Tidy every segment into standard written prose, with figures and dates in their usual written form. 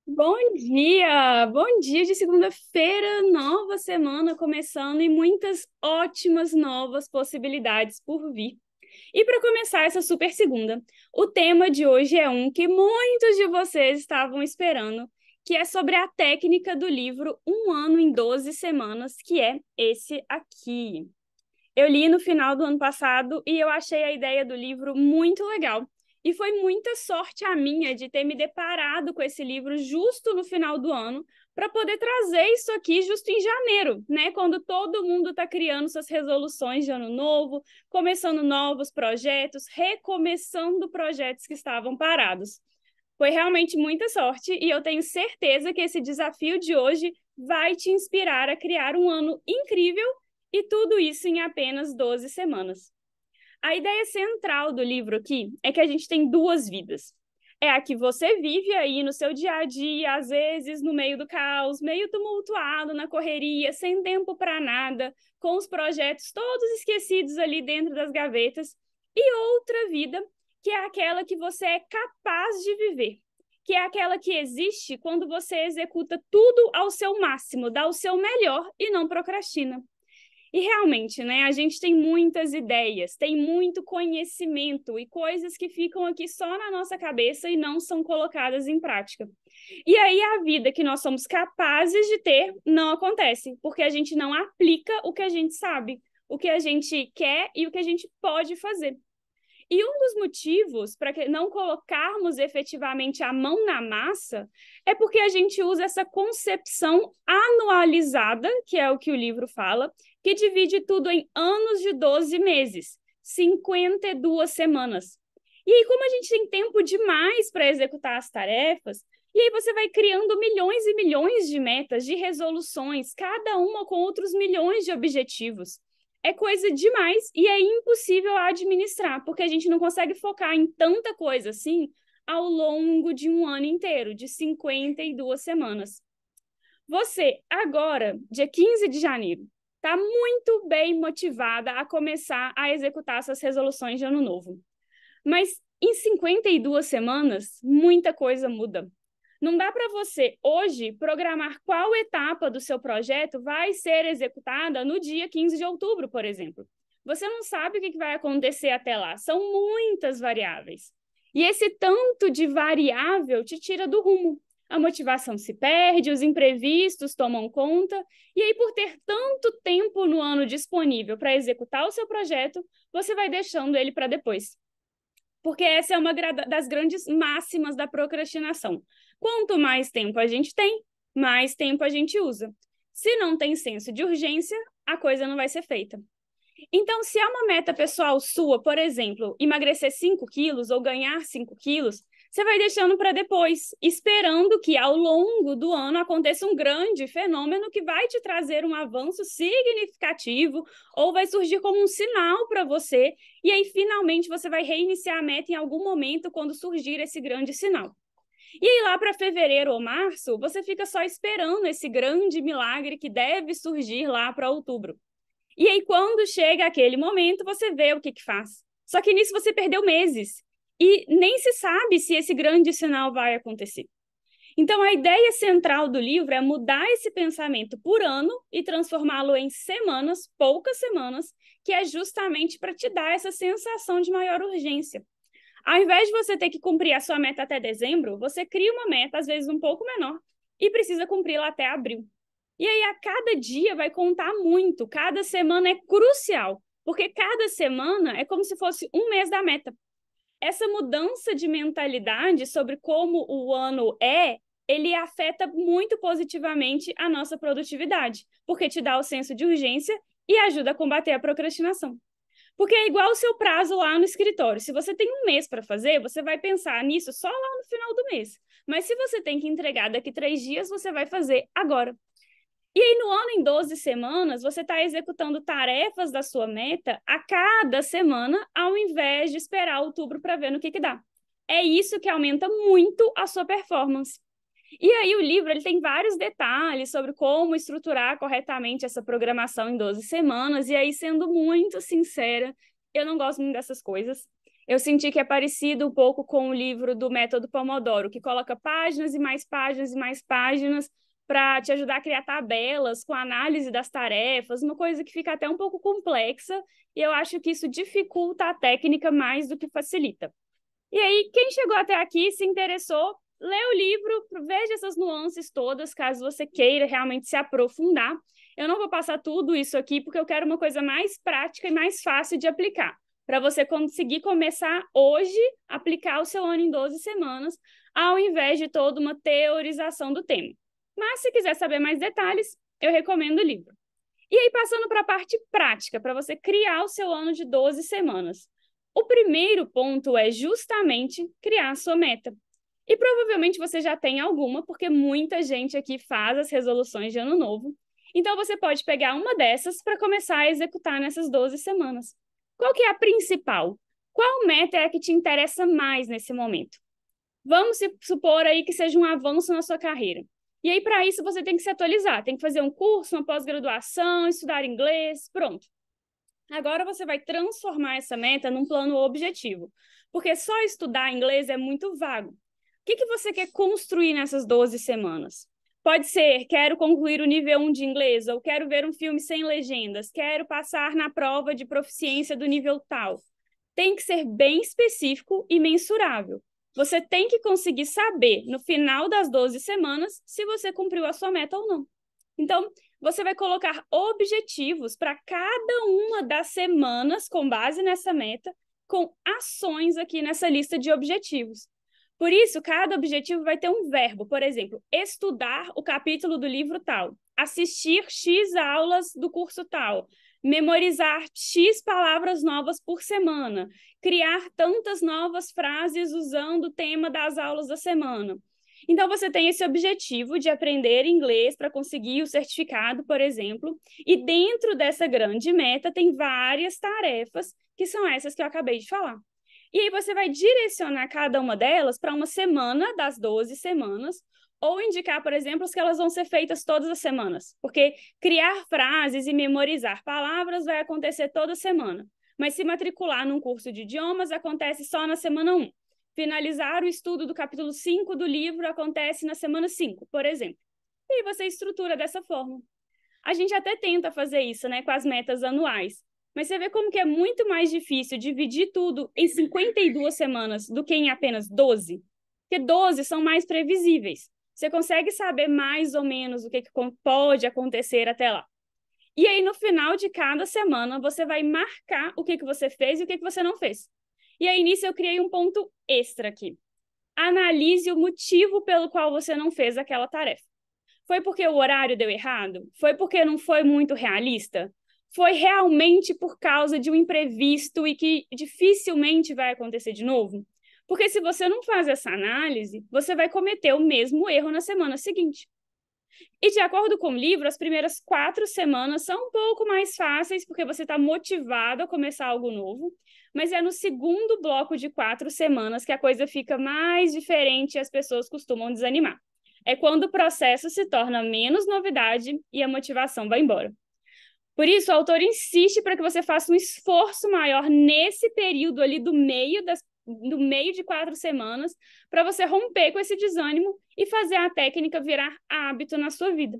Bom dia de segunda-feira, nova semana começando e muitas ótimas novas possibilidades por vir. E para começar essa super segunda, o tema de hoje é um que muitos de vocês estavam esperando, que é sobre a técnica do livro Um Ano em 12 Semanas, que é esse aqui. Eu li no final do ano passado e eu achei a ideia do livro muito legal. E foi muita sorte a minha de ter me deparado com esse livro justo no final do ano, para poder trazer isso aqui justo em janeiro, né? Quando todo mundo está criando suas resoluções de ano novo, começando novos projetos, recomeçando projetos que estavam parados. Foi realmente muita sorte e eu tenho certeza que esse desafio de hoje vai te inspirar a criar um ano incrível e tudo isso em apenas 12 semanas. A ideia central do livro aqui é que a gente tem duas vidas. É a que você vive aí no seu dia a dia, às vezes no meio do caos, meio tumultuado, na correria, sem tempo para nada, com os projetos todos esquecidos ali dentro das gavetas. E outra vida, que é aquela que você é capaz de viver, que é aquela que existe quando você executa tudo ao seu máximo, dá o seu melhor e não procrastina. E realmente, né, a gente tem muitas ideias, tem muito conhecimento e coisas que ficam aqui só na nossa cabeça e não são colocadas em prática. E aí a vida que nós somos capazes de ter não acontece, porque a gente não aplica o que a gente sabe, o que a gente quer e o que a gente pode fazer. E um dos motivos para que não colocarmos efetivamente a mão na massa é porque a gente usa essa concepção anualizada, que é o que o livro fala, que divide tudo em anos de 12 meses, 52 semanas. E aí, como a gente tem tempo demais para executar as tarefas, e aí você vai criando milhões e milhões de metas, de resoluções, cada uma com outros milhões de objetivos. É coisa demais e é impossível administrar, porque a gente não consegue focar em tanta coisa assim ao longo de um ano inteiro, de 52 semanas. Você, agora, dia 15 de janeiro, está muito bem motivada a começar a executar suas resoluções de ano novo. Mas em 52 semanas, muita coisa muda. Não dá para você, hoje, programar qual etapa do seu projeto vai ser executada no dia 15 de outubro, por exemplo. Você não sabe o que vai acontecer até lá. São muitas variáveis. E esse tanto de variável te tira do rumo. A motivação se perde, os imprevistos tomam conta, e aí, por ter tanto tempo no ano disponível para executar o seu projeto, você vai deixando ele para depois. Porque essa é uma das grandes máximas da procrastinação. Quanto mais tempo a gente tem, mais tempo a gente usa. Se não tem senso de urgência, a coisa não vai ser feita. Então, se é uma meta pessoal sua, por exemplo, emagrecer 5 quilos ou ganhar 5 quilos, você vai deixando para depois, esperando que ao longo do ano aconteça um grande fenômeno que vai te trazer um avanço significativo ou vai surgir como um sinal para você, e aí finalmente você vai reiniciar a meta em algum momento quando surgir esse grande sinal. E aí, lá para fevereiro ou março, você fica só esperando esse grande milagre que deve surgir lá para outubro. E aí, quando chega aquele momento, você vê o que faz. Só que nisso você perdeu meses. E nem se sabe se esse grande sinal vai acontecer. Então, a ideia central do livro é mudar esse pensamento por ano e transformá-lo em semanas, poucas semanas, que é justamente para te dar essa sensação de maior urgência. Ao invés de você ter que cumprir a sua meta até dezembro, você cria uma meta, às vezes um pouco menor, e precisa cumpri-la até abril. E aí, a cada dia vai contar muito, cada semana é crucial, porque cada semana é como se fosse um mês da meta. Essa mudança de mentalidade sobre como o ano é, ele afeta muito positivamente a nossa produtividade, porque te dá o senso de urgência e ajuda a combater a procrastinação. Porque é igual o seu prazo lá no escritório. Se você tem um mês para fazer, você vai pensar nisso só lá no final do mês. Mas se você tem que entregar daqui 3 dias, você vai fazer agora. E aí, no ano em 12 semanas, você está executando tarefas da sua meta a cada semana, ao invés de esperar outubro para ver no que dá. É isso que aumenta muito a sua performance. E aí, o livro ele tem vários detalhes sobre como estruturar corretamente essa programação em 12 semanas. E aí, sendo muito sincera, eu não gosto muito dessas coisas. Eu senti que é parecido um pouco com o livro do Método Pomodoro, que coloca páginas e mais páginas e mais páginas para te ajudar a criar tabelas com análise das tarefas, uma coisa que fica até um pouco complexa, e eu acho que isso dificulta a técnica mais do que facilita. E aí, quem chegou até aqui, se interessou, lê o livro, veja essas nuances todas, caso você queira realmente se aprofundar. Eu não vou passar tudo isso aqui, porque eu quero uma coisa mais prática e mais fácil de aplicar, para você conseguir começar hoje a aplicar o seu ano em 12 semanas, ao invés de toda uma teorização do tema. Mas, se quiser saber mais detalhes, eu recomendo o livro. E aí, passando para a parte prática, para você criar o seu ano de 12 semanas. O primeiro ponto é justamente criar a sua meta. E provavelmente você já tem alguma, porque muita gente aqui faz as resoluções de ano novo. Então, você pode pegar uma dessas para começar a executar nessas 12 semanas. Qual que é a principal? Qual meta é a que te interessa mais nesse momento? Vamos supor aí que seja um avanço na sua carreira. E aí, para isso, você tem que se atualizar, tem que fazer um curso, uma pós-graduação, estudar inglês, pronto. Agora você vai transformar essa meta num plano objetivo, porque só estudar inglês é muito vago. O que você quer construir nessas 12 semanas? Pode ser, quero concluir o nível 1 de inglês, ou quero ver um filme sem legendas, quero passar na prova de proficiência do nível tal. Tem que ser bem específico e mensurável. Você tem que conseguir saber, no final das 12 semanas, se você cumpriu a sua meta ou não. Então, você vai colocar objetivos para cada uma das semanas, com base nessa meta, com ações aqui nessa lista de objetivos. Por isso, cada objetivo vai ter um verbo. Por exemplo, estudar o capítulo do livro tal, assistir X aulas do curso tal, memorizar X palavras novas por semana, criar tantas novas frases usando o tema das aulas da semana. Então, você tem esse objetivo de aprender inglês para conseguir o certificado, por exemplo, e dentro dessa grande meta tem várias tarefas, que são essas que eu acabei de falar. E aí você vai direcionar cada uma delas para uma semana das 12 semanas, ou indicar, por exemplo, as que elas vão ser feitas todas as semanas, porque criar frases e memorizar palavras vai acontecer toda semana, mas se matricular num curso de idiomas acontece só na semana 1. Finalizar o estudo do capítulo 5 do livro acontece na semana 5, por exemplo. E você estrutura dessa forma. A gente até tenta fazer isso, né, com as metas anuais, mas você vê como que é muito mais difícil dividir tudo em 52 semanas do que em apenas 12, porque 12 são mais previsíveis. Você consegue saber mais ou menos o que pode acontecer até lá. E aí, no final de cada semana, você vai marcar o que você fez e o que você não fez. E aí, nisso, eu criei um ponto extra aqui. Analise o motivo pelo qual você não fez aquela tarefa. Foi porque o horário deu errado? Foi porque não foi muito realista? Foi realmente por causa de um imprevisto e que dificilmente vai acontecer de novo? Porque se você não faz essa análise, você vai cometer o mesmo erro na semana seguinte. E de acordo com o livro, as primeiras 4 semanas são um pouco mais fáceis, porque você está motivado a começar algo novo, mas é no segundo bloco de 4 semanas que a coisa fica mais diferente e as pessoas costumam desanimar. É quando o processo se torna menos novidade e a motivação vai embora. Por isso, o autor insiste para que você faça um esforço maior nesse período ali do meio de 4 semanas, para você romper com esse desânimo e fazer a técnica virar hábito na sua vida.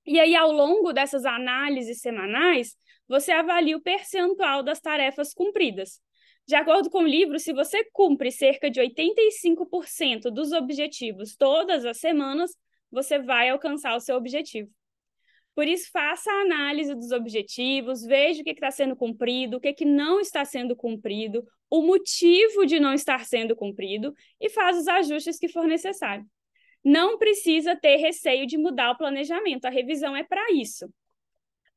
E aí, ao longo dessas análises semanais, você avalia o percentual das tarefas cumpridas. De acordo com o livro, se você cumpre cerca de 85% dos objetivos todas as semanas, você vai alcançar o seu objetivo. Por isso, faça a análise dos objetivos, veja o que está sendo cumprido, o que não está sendo cumprido, o motivo de não estar sendo cumprido e faz os ajustes que for necessário. Não precisa ter receio de mudar o planejamento, a revisão é para isso.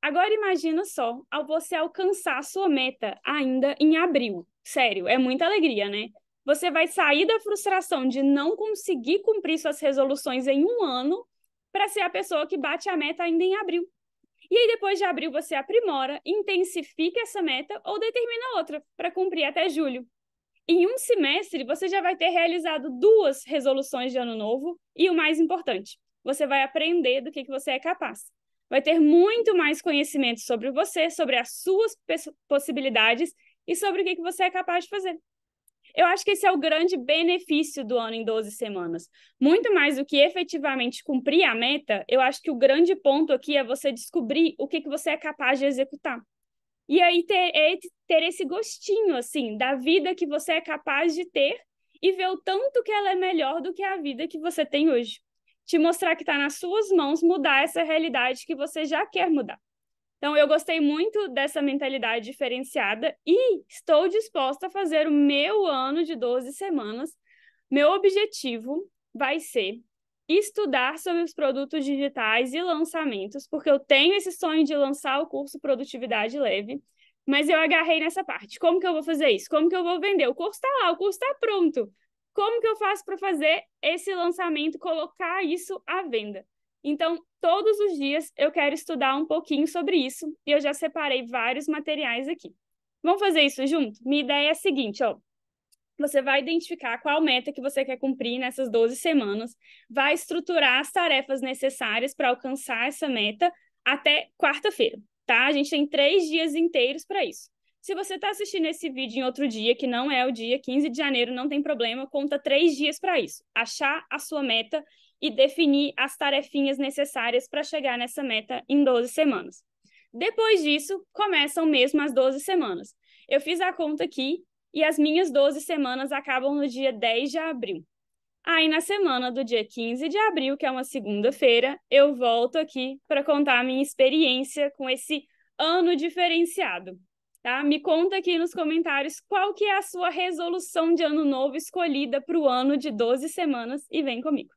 Agora imagina só, ao você alcançar a sua meta ainda em abril. Sério, é muita alegria, né? Você vai sair da frustração de não conseguir cumprir suas resoluções em um ano para ser a pessoa que bate a meta ainda em abril. E aí, depois de abril, você aprimora, intensifica essa meta ou determina outra para cumprir até julho. Em um semestre, você já vai ter realizado 2 resoluções de ano novo e o mais importante, você vai aprender do que você é capaz. Vai ter muito mais conhecimento sobre você, sobre as suas possibilidades e sobre o que você é capaz de fazer. Eu acho que esse é o grande benefício do ano em 12 semanas. Muito mais do que efetivamente cumprir a meta, eu acho que o grande ponto aqui é você descobrir o que você é capaz de executar. E aí ter esse gostinho, assim, da vida que você é capaz de ter e ver o tanto que ela é melhor do que a vida que você tem hoje. Te mostrar que está nas suas mãos mudar essa realidade que você já quer mudar. Então, eu gostei muito dessa mentalidade diferenciada e estou disposta a fazer o meu ano de 12 semanas. Meu objetivo vai ser estudar sobre os produtos digitais e lançamentos, porque eu tenho esse sonho de lançar o curso Produtividade Leve, mas eu agarrei nessa parte. Como que eu vou fazer isso? Como que eu vou vender? O curso está lá, o curso está pronto. Como que eu faço para fazer esse lançamento, colocar isso à venda? Então, todos os dias eu quero estudar um pouquinho sobre isso e eu já separei vários materiais aqui. Vamos fazer isso junto? Minha ideia é a seguinte, ó. Você vai identificar qual meta que você quer cumprir nessas 12 semanas, vai estruturar as tarefas necessárias para alcançar essa meta até quarta-feira, tá? A gente tem 3 dias inteiros para isso. Se você está assistindo esse vídeo em outro dia, que não é o dia 15 de janeiro, não tem problema, conta 3 dias para isso. Achar a sua meta e definir as tarefinhas necessárias para chegar nessa meta em 12 semanas. Depois disso, começam mesmo as 12 semanas. Eu fiz a conta aqui e as minhas 12 semanas acabam no dia 10 de abril. Aí, na semana do dia 15 de abril, que é uma segunda-feira, eu volto aqui para contar a minha experiência com esse ano diferenciado. Tá? Me conta aqui nos comentários qual que é a sua resolução de ano novo escolhida para o ano de 12 semanas e vem comigo.